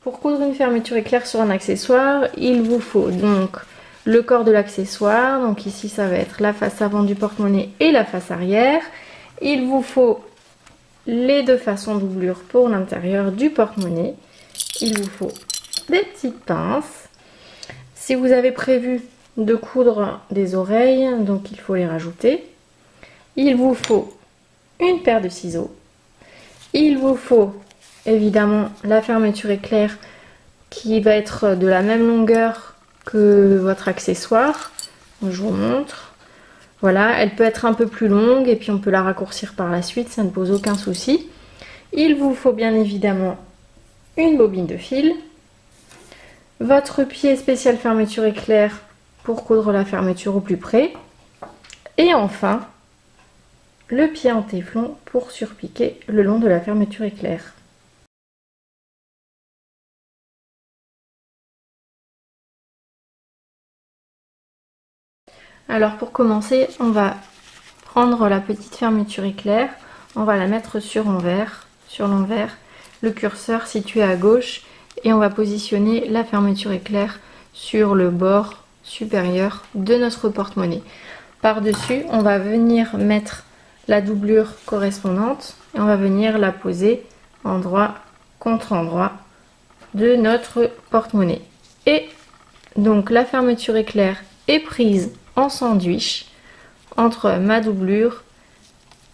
Pour coudre une fermeture éclair sur un accessoire, il vous faut donc le corps de l'accessoire. Donc ici, ça va être la face avant du porte-monnaie et la face arrière. Il vous faut les deux façons doublure pour l'intérieur du porte-monnaie. Il vous faut des petites pinces. Si vous avez prévu de coudre des oreilles, donc il faut les rajouter. Il vous faut une paire de ciseaux. Il vous faut évidemment la fermeture éclair qui va être de la même longueur que votre accessoire. Je vous montre. Voilà, elle peut être un peu plus longue et puis on peut la raccourcir par la suite, ça ne pose aucun souci. Il vous faut bien évidemment une bobine de fil, votre pied spécial fermeture éclair pour coudre la fermeture au plus près, et enfin le pied en téflon pour surpiquer le long de la fermeture éclair. Alors pour commencer, on va prendre la petite fermeture éclair, on va la mettre sur l'envers, le curseur situé à gauche, et on va positionner la fermeture éclair sur le bord supérieur de notre porte-monnaie. Par-dessus, on va venir mettre la doublure correspondante et on va venir la poser endroit contre endroit de notre porte-monnaie. Et donc la fermeture éclair est prise en sandwich entre ma doublure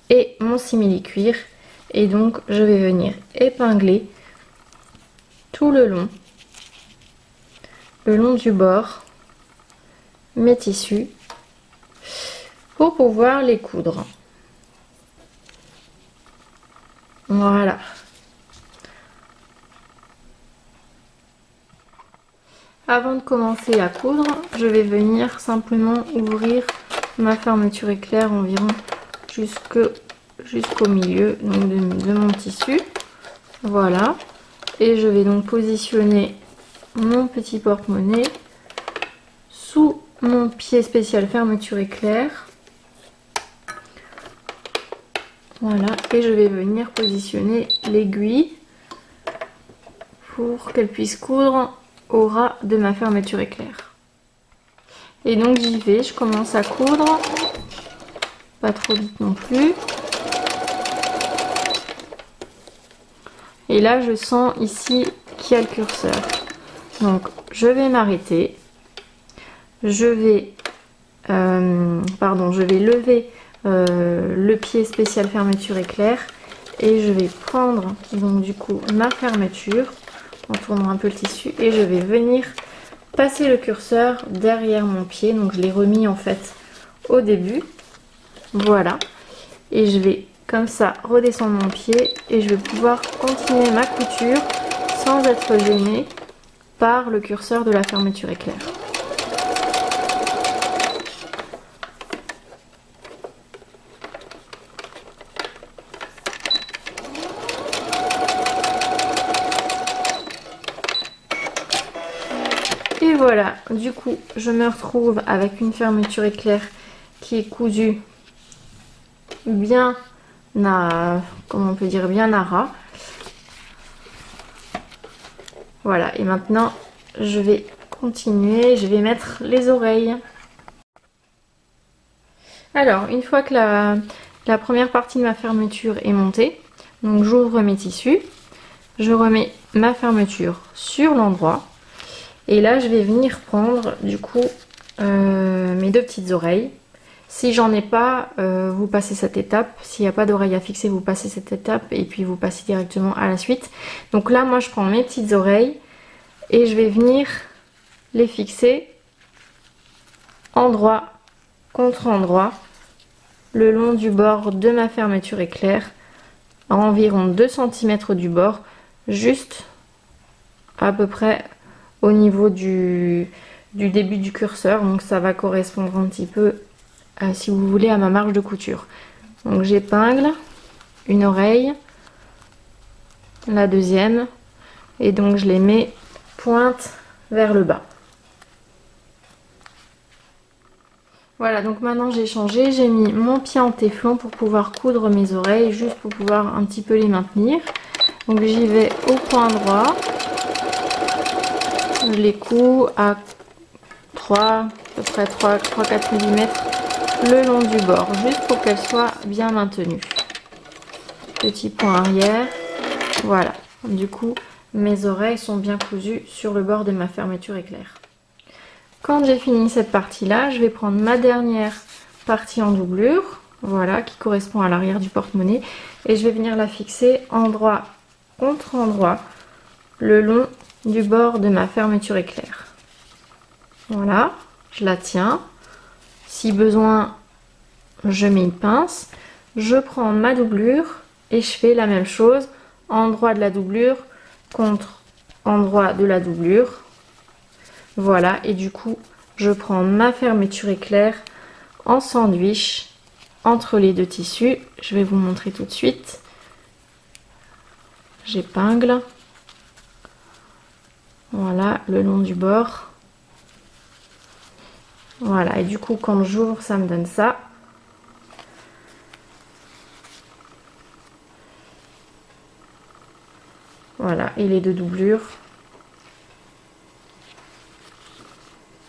et mon simili-cuir, et donc je vais venir épingler tout le long du bord mes tissus pour pouvoir les coudre. Voilà. Avant de commencer à coudre, je vais venir simplement ouvrir ma fermeture éclair environ jusqu'au milieu donc de mon tissu. Voilà. Et je vais donc positionner mon petit porte-monnaie sous mon pied spécial fermeture éclair. Voilà. Et je vais venir positionner l'aiguille pour qu'elle puisse coudre au ras de ma fermeture éclair. Et donc j'y vais, je commence à coudre, pas trop vite non plus. Et là je sens ici qu'il y a le curseur. Donc je vais m'arrêter, je vais lever le pied spécial fermeture éclair et je vais prendre donc du coup ma fermeture en tournant un peu le tissu et je vais venir passer le curseur derrière mon pied. Donc je l'ai remis en fait au début, voilà, et je vais comme ça redescendre mon pied et je vais pouvoir continuer ma couture sans être gênée par le curseur de la fermeture éclair. Et voilà, du coup, je me retrouve avec une fermeture éclair qui est cousue bien à, comment on peut dire, bien à ras. Voilà, et maintenant, je vais continuer, je vais mettre les oreilles. Alors, une fois que la première partie de ma fermeture est montée, donc j'ouvre mes tissus, je remets ma fermeture sur l'endroit. Et là, je vais venir prendre du coup mes deux petites oreilles. Si j'en ai pas, vous passez cette étape. S'il n'y a pas d'oreille à fixer, vous passez cette étape et puis vous passez directement à la suite. Donc là, moi, je prends mes petites oreilles et je vais venir les fixer endroit contre endroit le long du bord de ma fermeture éclair, à environ 2 cm du bord, juste à peu près au niveau du début du curseur. Donc ça va correspondre un petit peu si vous voulez à ma marge de couture. Donc j'épingle une oreille, la deuxième, et donc je les mets pointe vers le bas. Voilà, donc maintenant j'ai changé, j'ai mis mon pied en téflon pour pouvoir coudre mes oreilles, juste pour pouvoir un petit peu les maintenir. Donc j'y vais au point droit. je les couds à 3, à peu près 3-4 mm le long du bord, juste pour qu'elles soient bien maintenues. Petit point arrière, voilà. Du coup, mes oreilles sont bien cousues sur le bord de ma fermeture éclair. Quand j'ai fini cette partie-là, je vais prendre ma dernière partie en doublure, voilà, qui correspond à l'arrière du porte-monnaie, et je vais venir la fixer endroit contre endroit le long du bord de ma fermeture éclair. Voilà, je la tiens. Si besoin, je mets une pince. Je prends ma doublure et je fais la même chose. Endroit de la doublure contre endroit de la doublure. Voilà, et du coup, je prends ma fermeture éclair en sandwich entre les deux tissus. Je vais vous montrer tout de suite. J'épingle. Voilà, le long du bord. Voilà, et du coup, quand j'ouvre, ça me donne ça. Voilà, et les deux doublures.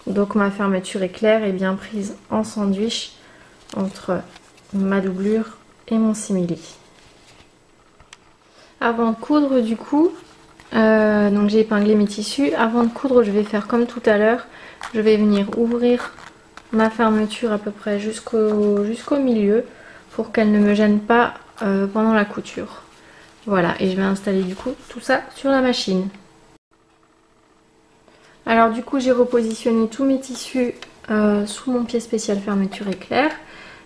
Donc ma fermeture éclair est bien prise en sandwich entre ma doublure et mon simili. Avant de coudre, du coup, donc j'ai épinglé mes tissus. Avant de coudre, je vais faire comme tout à l'heure. Je vais venir ouvrir ma fermeture à peu près jusqu'au milieu pour qu'elle ne me gêne pas pendant la couture. Voilà, et je vais installer du coup tout ça sur la machine. Alors du coup, j'ai repositionné tous mes tissus sous mon pied spécial fermeture éclair.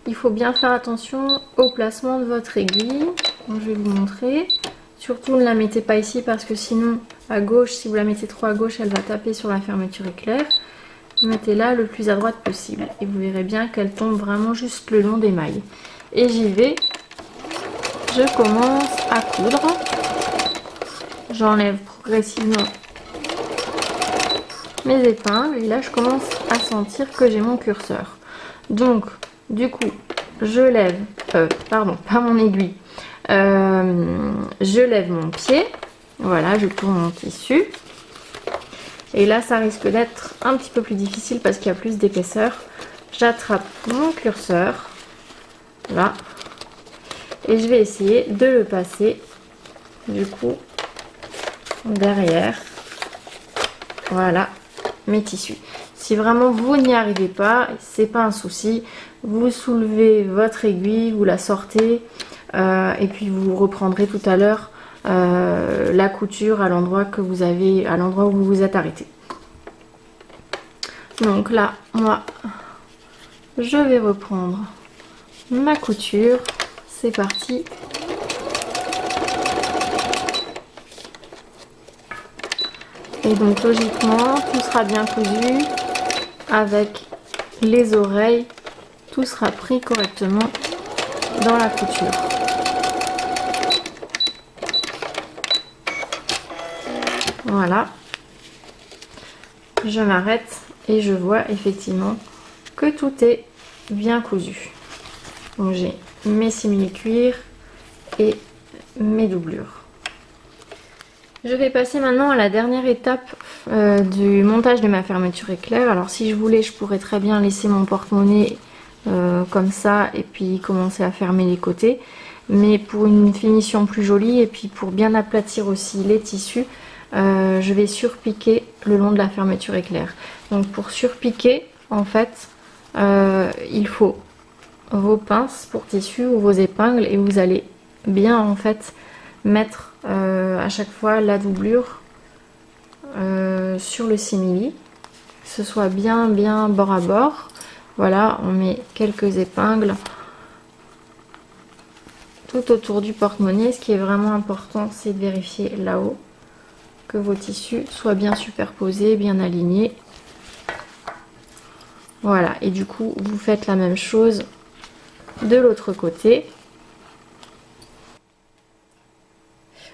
Il faut bien faire attention au placement de votre aiguille. Donc, je vais vous montrer. Surtout ne la mettez pas ici parce que sinon à gauche, si vous la mettez trop à gauche, elle va taper sur la fermeture éclair. Mettez-la le plus à droite possible et vous verrez bien qu'elle tombe vraiment juste le long des mailles. Et j'y vais. Je commence à coudre. J'enlève progressivement mes épingles et là je commence à sentir que j'ai mon curseur. Donc du coup je lève, pardon, pas mon aiguille, je lève mon pied, voilà, je tourne mon tissu et là ça risque d'être un petit peu plus difficile parce qu'il y a plus d'épaisseur. J'attrape mon curseur, là, et je vais essayer de le passer du coup derrière, voilà, mes tissus. Si vraiment vous n'y arrivez pas, c'est pas un souci, vous soulevez votre aiguille, vous la sortez et puis vous reprendrez tout à l'heure la couture à l'endroit que vous avez, à l'endroit où vous vous êtes arrêté. Donc là, moi, je vais reprendre ma couture. C'est parti. Et donc logiquement, tout sera bien cousu avec les oreilles. Tout sera pris correctement dans la couture. Voilà. Je m'arrête et je vois effectivement que tout est bien cousu. Donc j'ai mes simili-cuirs et mes doublures. Je vais passer maintenant à la dernière étape du montage de ma fermeture éclair. Alors si je voulais, je pourrais très bien laisser mon porte-monnaie comme ça et puis commencer à fermer les côtés. Mais pour une finition plus jolie et puis pour bien aplatir aussi les tissus, je vais surpiquer le long de la fermeture éclair. Donc pour surpiquer, en fait, il faut vos pinces pour tissu ou vos épingles et vous allez bien en fait mettre à chaque fois la doublure sur le simili, que ce soit bien bord à bord. Voilà, on met quelques épingles tout autour du porte-monnaie. Ce qui est vraiment important, c'est de vérifier là-haut que vos tissus soient bien superposés, bien alignés. Voilà, et du coup vous faites la même chose de l'autre côté.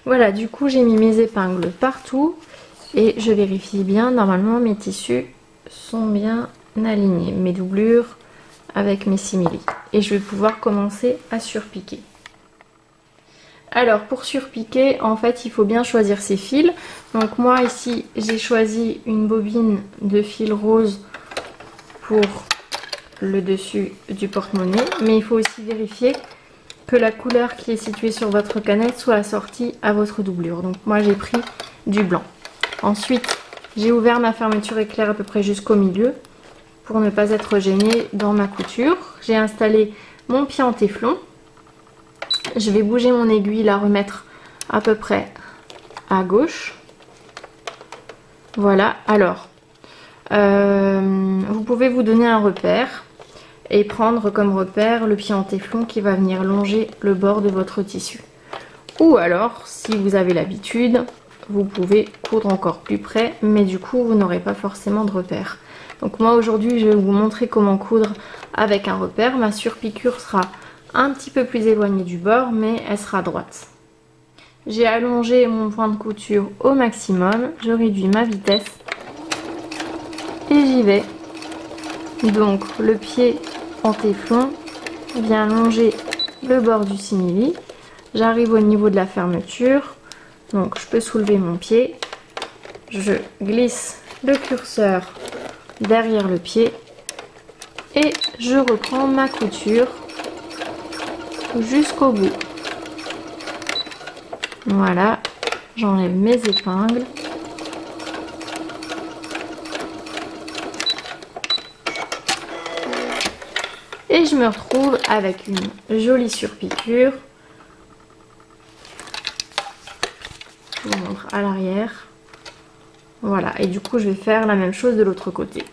Voilà, du coup j'ai mis mes épingles partout et je vérifie bien, normalement mes tissus sont bien alignés, mes doublures avec mes simili, et je vais pouvoir commencer à surpiquer. Alors pour surpiquer, en fait il faut bien choisir ses fils. Donc moi ici j'ai choisi une bobine de fil rose pour le dessus du porte-monnaie, mais il faut aussi vérifier que la couleur qui est située sur votre canette soit assortie à votre doublure. Donc moi j'ai pris du blanc. Ensuite j'ai ouvert ma fermeture éclair à peu près jusqu'au milieu pour ne pas être gênée dans ma couture. J'ai installé mon pied en téflon. Je vais bouger mon aiguille, la remettre à peu près à gauche. Voilà, alors vous pouvez vous donner un repère et prendre comme repère le pied en téflon qui va venir longer le bord de votre tissu. Ou alors, si vous avez l'habitude, vous pouvez coudre encore plus près, mais du coup vous n'aurez pas forcément de repère. Donc moi aujourd'hui je vais vous montrer comment coudre avec un repère. Ma surpiqûre sera un petit peu plus éloignée du bord, mais elle sera droite. J'ai allongé mon point de couture au maximum, je réduis ma vitesse et j'y vais. Donc le pied en téflon vient longer le bord du simili. J'arrive au niveau de la fermeture, donc je peux soulever mon pied, je glisse le curseur derrière le pied et je reprends ma couture jusqu'au bout. Voilà, j'enlève mes épingles. Et je me retrouve avec une jolie surpiqûre. Je vous montre à l'arrière. Voilà, et du coup je vais faire la même chose de l'autre côté.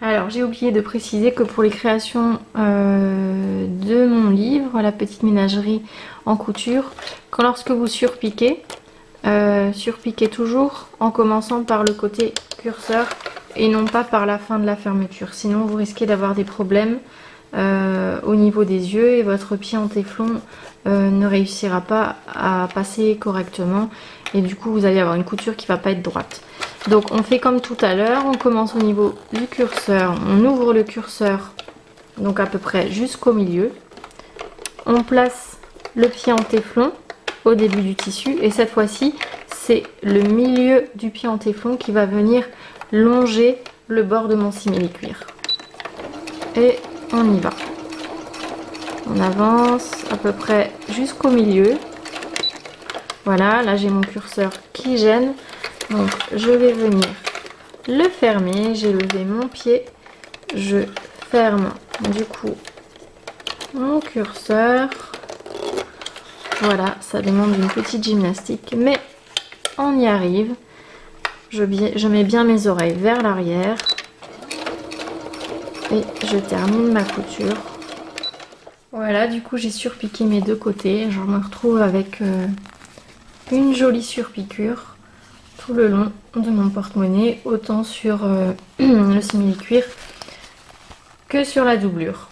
Alors j'ai oublié de préciser que pour les créations de mon livre, la petite ménagerie en couture, lorsque vous surpiquez, surpiquez toujours en commençant par le côté curseur et non pas par la fin de la fermeture. Sinon vous risquez d'avoir des problèmes au niveau des yeux et votre pied en téflon ne réussira pas à passer correctement et du coup vous allez avoir une couture qui va pas être droite. Donc on fait comme tout à l'heure, on commence au niveau du curseur, on ouvre le curseur donc à peu près jusqu'au milieu, on place le pied en téflon au début du tissu et cette fois-ci c'est le milieu du pied en téflon qui va venir longer le bord de mon simili-cuir. Et on y va. On avance à peu près jusqu'au milieu. Voilà, là j'ai mon curseur qui gêne. Donc je vais venir le fermer. J'ai levé mon pied. Je ferme du coup mon curseur. Voilà, ça demande une petite gymnastique, mais on y arrive. Je mets bien mes oreilles vers l'arrière. Et je termine ma couture. Voilà, du coup j'ai surpiqué mes deux côtés. Je me retrouve avec une jolie surpiqûre tout le long de mon porte-monnaie, autant sur le simili-cuir que sur la doublure.